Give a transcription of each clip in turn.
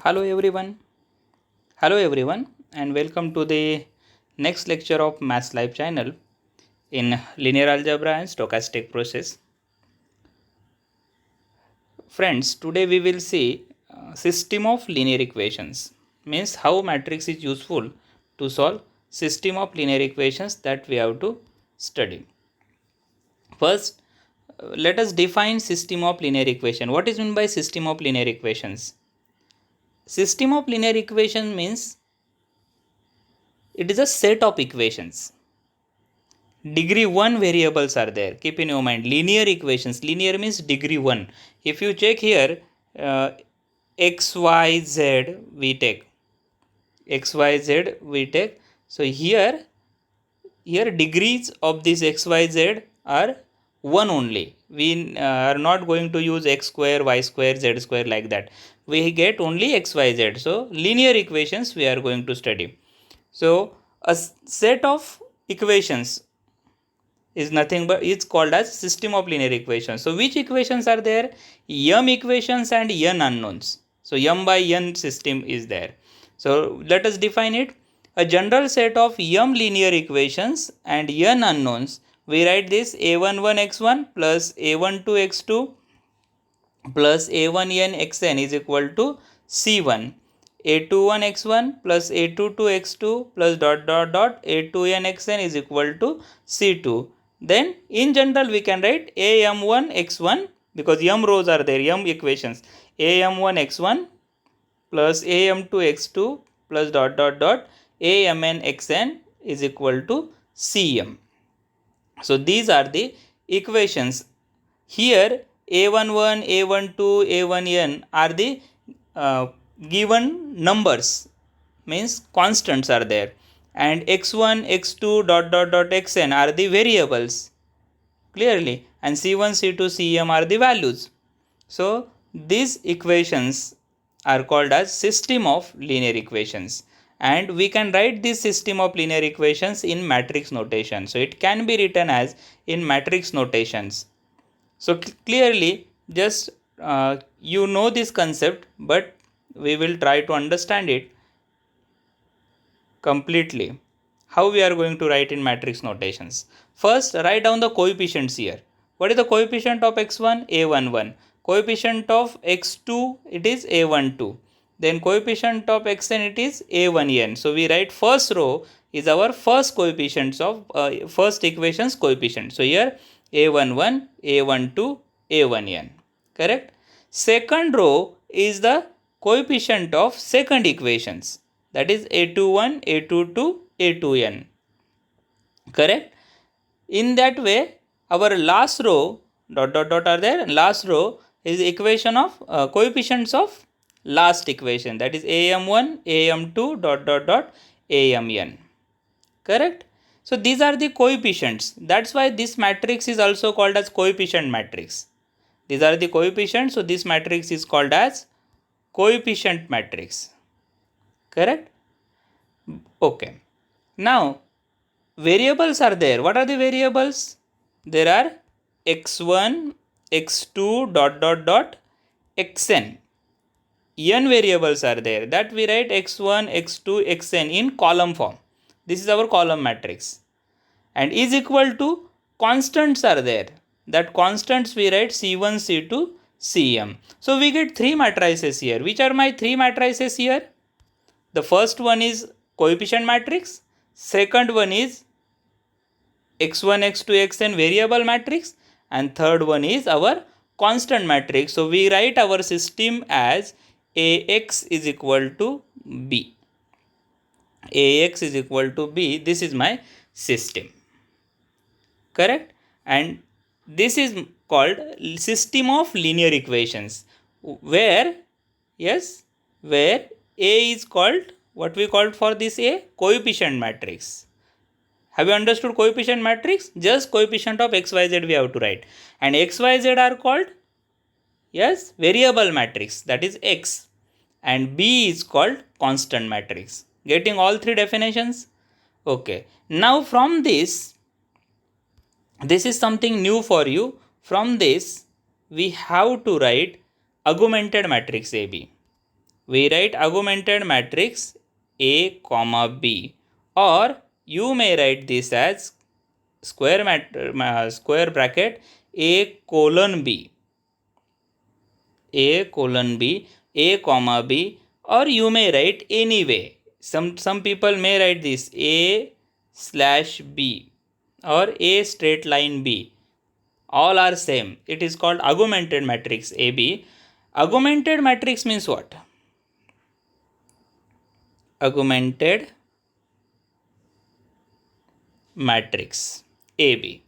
Hello everyone. Hello everyone and welcome to the next lecture of Maths Live channel in linear algebra and stochastic process. Friends, today we will see system of linear equations. Means how matrix is useful to solve system of linear equations that we have to study. First, let us define system of linear equation. What is meant by system of linear equations? System of linear equation means it is a set of equations. Degree 1 variables are there. Keep in your mind, linear equations. Linear means degree 1. If you check here, x, y, z we take. X, y, z we take. So here degrees of this x, y, z are 1 only. We are not going to use x square, y square, z square like that. We get only x, y, z. So linear equations we are going to study. So a set of equations is nothing but it's called as system of linear equations. So which equations are there? M equations and n unknowns. So m by n system is there. So let us define it. A general set of m linear equations and n unknowns. We write this a11x1 plus a12x2 plus a1n xn is equal to c1, a21x1 plus a22x2 plus dot dot dot a2n xn is equal to c2. Then in general we can write am1 x1 because m rows are there, m equations, am1 x1 plus am2 x2 plus dot dot dot amn xn is equal to cm. So these are the equations. Here a11, a12, a1n are the given numbers, means constants are there, and x1, x2 dot dot dot xn are the variables clearly, and c1, c2, cm are the values. So these equations are called as system of linear equations, and we can write this system of linear equations in matrix notation. So it can be written as in matrix notations. So clearly, just you know this concept, but we will try to understand it completely. How we are going to write in matrix notations? First, write down the coefficients here. What is the coefficient of x1? a11. Coefficient of x2, it is a12. Then coefficient of xn, it is a1n. So we write first row is our first coefficients of first equations coefficient. So here a11, a12, a1n. Correct? Second row is the coefficient of second equations, that is a21, a22, a2n. Correct? In that way, our last row dot dot dot are there. Last row is equation of coefficients of last equation, that is am1, am2 dot dot dot amn. Correct? So these are the coefficients. That's why this matrix is also called as coefficient matrix. These are the coefficients. So this matrix is called as coefficient matrix. Correct? Okay. Now variables are there. What are the variables? There are x1, x2 dot dot dot xn. N variables are there, that we write x1, x2, xn in column form. This is our column matrix, and is equal to constants are there, that constants we write c1, c2, cm. So we get three matrices here. Which are my three matrices here? The first one is coefficient matrix, second one is x1, x2, xn variable matrix, and third one is our constant matrix. So we write our system as ax is equal to b. Ax is equal to b. This is my system. Correct? And this is called system of linear equations, where yes, where a is called, what we called for this a, coefficient matrix. Have you understood coefficient matrix? Just coefficient of x, y, z we have to write, and x, y, z are called yes variable matrix, that is x, and b is called constant matrix. Getting all three definitions? Okay. Now from this is something new for you. From this we have to write augmented matrix AB. we write augmented matrix A comma B, or you may write this as square bracket A colon B, A colon B, A comma B, or you may write anyway. Some people may write this A slash B or A straight line B. All are same. It is called augmented matrix AB. Augmented matrix means what? Augmented matrix AB.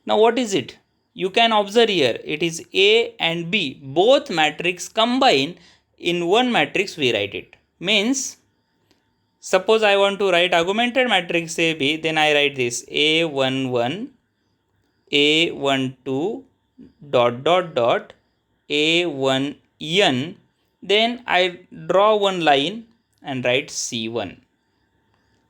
Now what is it? You can observe here, it is A and B, both matrix combine in one matrix we write it. Means, suppose I want to write augmented matrix AB, then I write this A11, A12, dot dot dot, A1n, then I draw one line and write C1.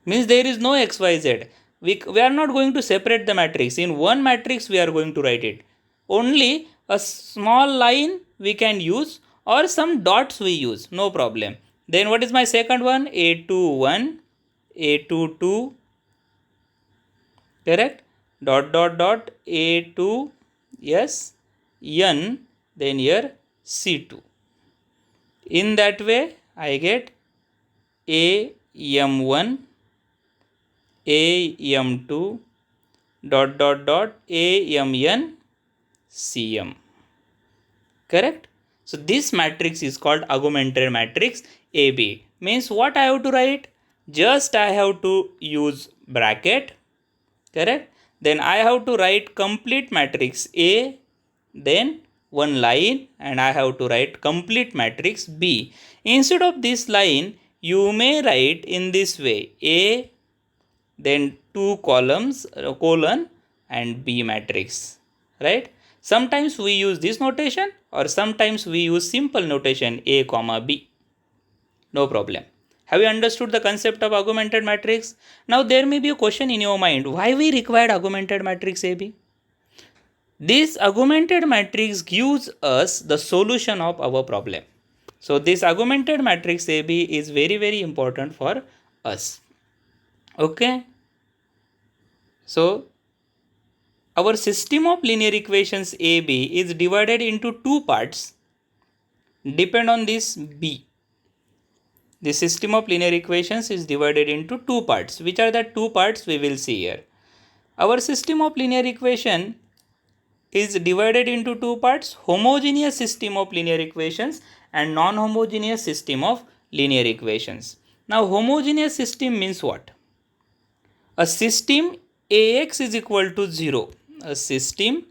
Means there is no xyz. We are not going to separate the matrix. In one matrix we are going to write it. Only a small line we can use or some dots we use. No problem. Then what is my second one? A21, A22, correct? Dot dot dot, A2, yes, n, then here C2. In that way I get AM1, AM2, dot dot dot, AMN, CM. Correct? So this matrix is called augmented matrix AB. Means what I have to write? Just I have to use bracket. Correct? Then I have to write complete matrix A, then one line, and I have to write complete matrix B. Instead of this line, you may write in this way: A, then two columns, colon, and B matrix, right? Sometimes we use this notation, or sometimes we use simple notation A comma B. No problem. Have you understood the concept of augmented matrix? Now there may be a question in your mind, why we required augmented matrix AB? This augmented matrix gives us the solution of our problem. So this augmented matrix AB is very, very important for us. Okay. So our system of linear equations AB is divided into two parts. Depend on this B. The system of linear equations is divided into two parts. Which are the two parts we will see here? Our system of linear equation is divided into two parts: homogeneous system of linear equations and non-homogeneous system of linear equations. Now homogeneous system means what? A system AX is equal to 0. A system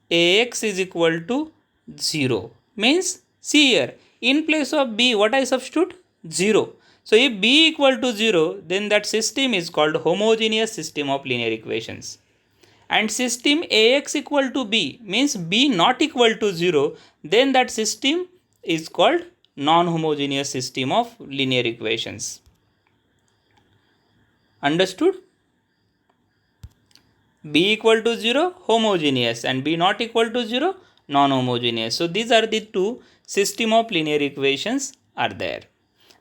AX is equal to 0 means, see here, in place of B what I substitute? 0. So if B equal to 0, then that system is called homogeneous system of linear equations. And system AX equal to B means B not equal to 0, then that system is called non-homogeneous system of linear equations. Understood? B equal to 0, homogeneous, and B not equal to 0, non-homogeneous. So these are the two system of linear equations are there.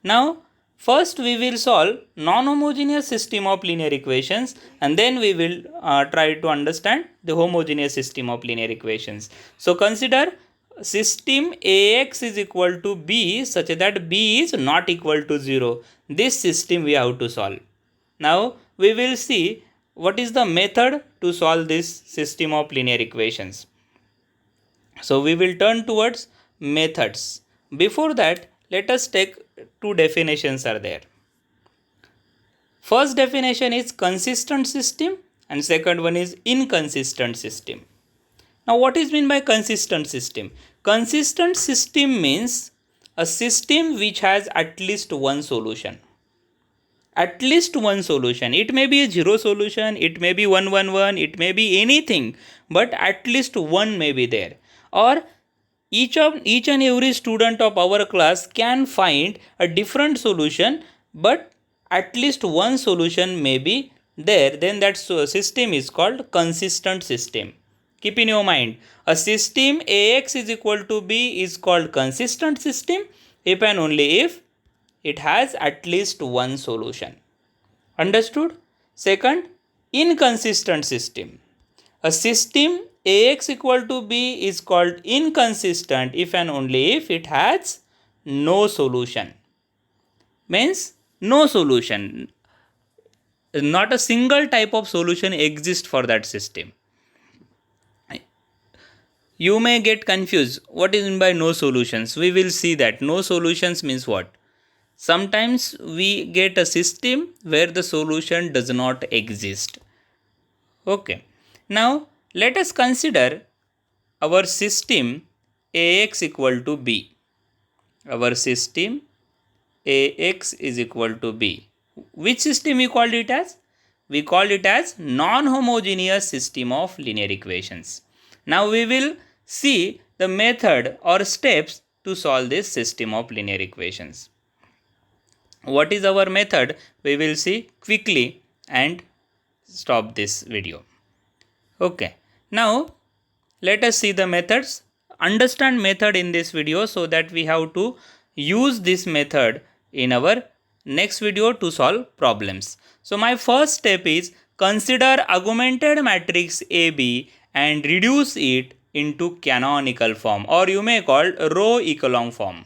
Now first we will solve non-homogeneous system of linear equations, and then we will try to understand the homogeneous system of linear equations. So consider system AX is equal to B such that B is not equal to 0. This system we have to solve. Now we will see what is the method to solve this system of linear equations. So we will turn towards methods. Before that, let us take two definitions are there. First definition is consistent system and second one is inconsistent system. Now what is meant by consistent system? Consistent system means a system which has at least one solution. At least one solution. It may be a 0 solution, it may be 1, 1, 1, it may be anything, but at least one may be there. Or each and every student of our class can find a different solution, but at least one solution may be there. Then that system is called consistent system. Keep in your mind, a system AX is equal to B is called consistent system, if and only if it has at least one solution. Understood? Second, inconsistent system. A system Ax equal to B is called inconsistent if and only if it has no solution. Means no solution. Not a single type of solution exists for that system. You may get confused. What is meant by no solutions? We will see that. No solutions means what? Sometimes we get a system where the solution does not exist. Okay. Now let us consider our system Ax equal to B. Our system Ax is equal to B. Which system we called it as? We called it as non-homogeneous system of linear equations. Now we will see the method or steps to solve this system of linear equations. What is our method? We will see quickly and stop this video. Okay. Now let us see the methods. Understand method in this video so that we have to use this method in our next video to solve problems. So my first step is consider augmented matrix AB and reduce it into canonical form, or you may call row echelon form,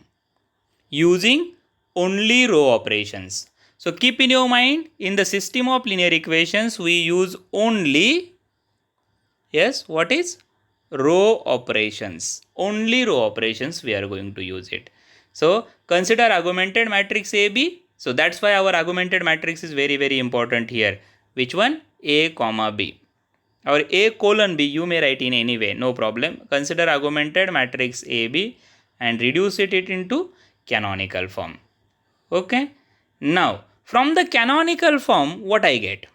using only row operations. So keep in your mind, in the system of linear equations we use only, yes, what is? Row operations. Only row operations we are going to use it. So consider augmented matrix AB. So that's why our augmented matrix is very, very important here. Which one? A comma B. Or A colon B, you may write in any way, no problem. Consider augmented matrix AB and reduce it into canonical form. Okay. Now from the canonical form, what I get?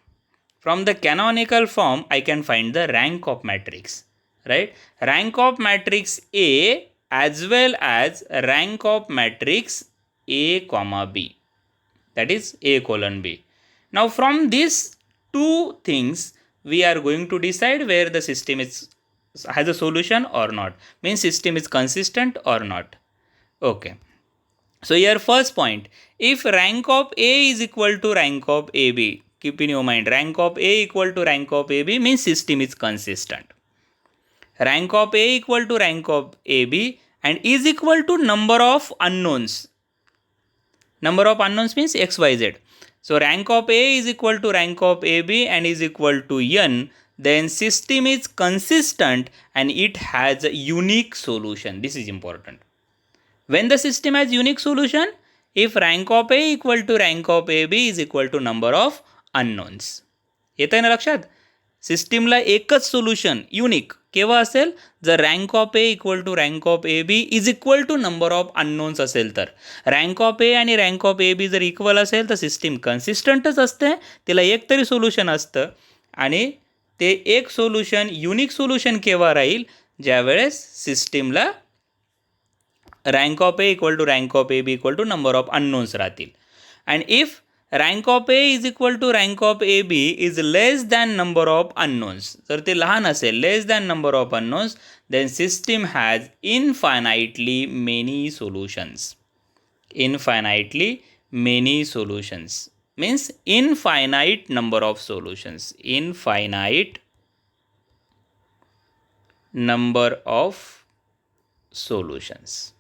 From the canonical form, I can find the rank of matrix, right? Rank of matrix A as well as rank of matrix A comma B, that is A colon B. Now from these two things, we are going to decide where the system has a solution or not. Means system is consistent or not. Okay. So here first point, if rank of A is equal to rank of AB, keep in your mind, rank of A equal to rank of AB means system is consistent. Rank of A equal to rank of AB and is equal to number of unknowns. Number of unknowns means x, y, z. So rank of A is equal to rank of AB and is equal to n. Then system is consistent and it has a unique solution. This is important. When the system has unique solution, if rank of A equal to rank of AB is equal to number of unknowns. येतंय ना लक्षात? सिस्टीमला एकच solution unique केव्हा असेल, जर rank of A equal to rank of A B is equal to number of unknowns असेल तर. रँक ऑफ ए आणि रँक ऑफ ए बी जर इक्वल असेल तर सिस्टीम कन्सिस्टंटच असते, तिला एक तरी सोल्युशन असतं. आणि ते एक सोल्युशन युनिक सोल्युशन केव्हा राहील, ज्यावेळेस सिस्टीमला rank of A equal to rank of A B equal to number of unknowns राहतील. And if rank of A is equal to rank of A B is less than number of unknowns, जर ते लहान असेल, less than number of unknowns, then system has infinitely many solutions. Infinitely many solutions means infinite number of solutions. Infinite number of solutions.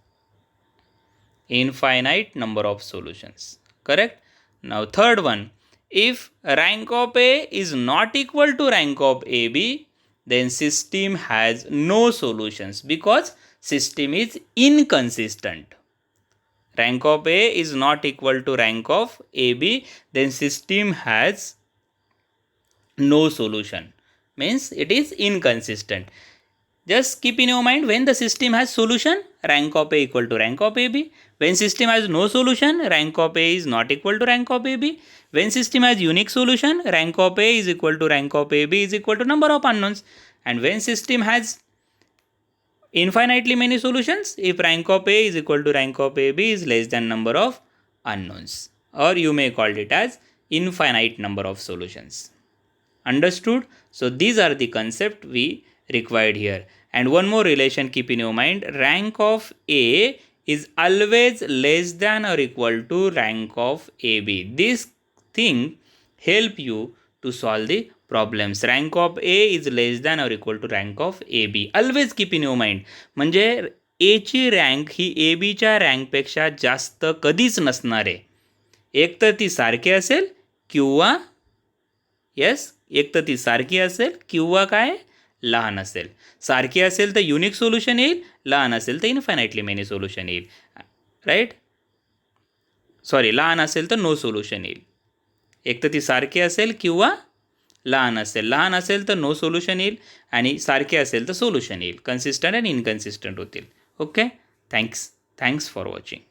Infinite number of solutions, correct? Now third one, if rank of A is not equal to rank of AB, then system has no solutions because system is inconsistent. Rank of A is not equal to rank of AB, then system has no solution, means it is inconsistent. Just keep in your mind, when the system has solution, rank of A equal to rank of AB. When system has no solution, rank of A is not equal to rank of AB. When system has unique solution, rank of A is equal to rank of AB is equal to number of unknowns. And when system has infinitely many solutions, if rank of A is equal to rank of AB is less than number of unknowns, or you may call it as infinite number of solutions. Understood? So these are the concept we required here. And one more relation keep in your mind, rank of A is always less than or equal to rank of AB. This thing help you to solve the problems. Rank of A is less than or equal to rank of AB. Always keep in your mind. म्हणजे A ची rank ही ए बीच्या रँकपेक्षा जास्त कधीच नसणार आहे. एक तर ती सारखी असेल किंवा एक तर ती सारखी असेल किंवा काय लहान असेल. सारखी असेल तर युनिक सोल्युशन येईल, लहान असेल तर इन्फायनाइटली मेनी सोल्युशन येईल. राईट, सॉरी, लहान असेल तर नो सोल्युशन येईल. एक तर ती सारखी असेल किंवा लहान असेल तर नो सोल्युशन येईल आणि सारखे असेल तर सोल्युशन येईल. कन्सिस्टंट आणि इनकन्सिस्टंट होतील. Okay, thanks for watching.